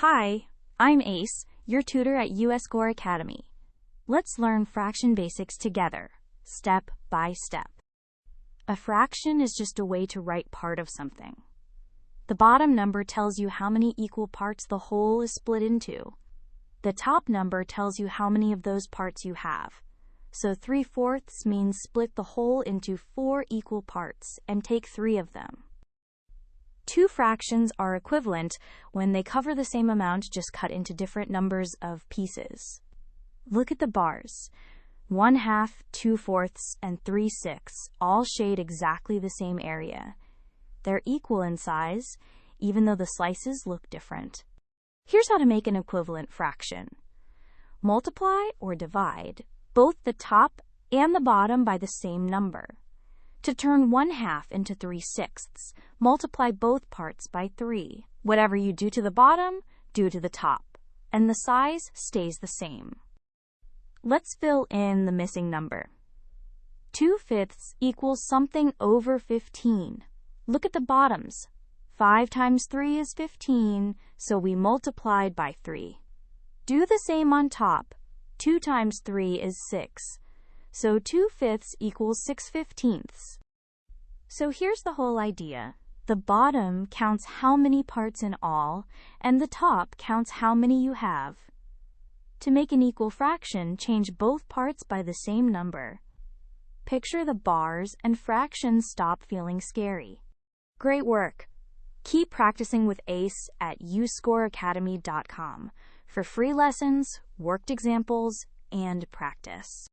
Hi, I'm Ace, your tutor at UScore Academy. Let's learn fraction basics together, step by step. A fraction is just a way to write part of something. The bottom number tells you how many equal parts the whole is split into. The top number tells you how many of those parts you have. So 3/4 means split the whole into 4 equal parts and take 3 of them. Two fractions are equivalent when they cover the same amount, just cut into different numbers of pieces. Look at the bars. 1/2, 2/4, and 3/6 all shade exactly the same area. They're equal in size, even though the slices look different. Here's how to make an equivalent fraction. Multiply or divide both the top and the bottom by the same number. To turn 1/2 into 3/6, multiply both parts by 3. Whatever you do to the bottom, do to the top, and the size stays the same. Let's fill in the missing number. 2/5 equals something over 15. Look at the bottoms. 5 times 3 is 15, so we multiplied by 3. Do the same on top. 2 times 3 is 6. So 2/5 equals 6/15. So here's the whole idea. The bottom counts how many parts in all, and the top counts how many you have. To make an equal fraction, change both parts by the same number. Picture the bars and fractions stop feeling scary. Great work! Keep practicing with Ace at UScoreAcademy.com for free lessons, worked examples, and practice.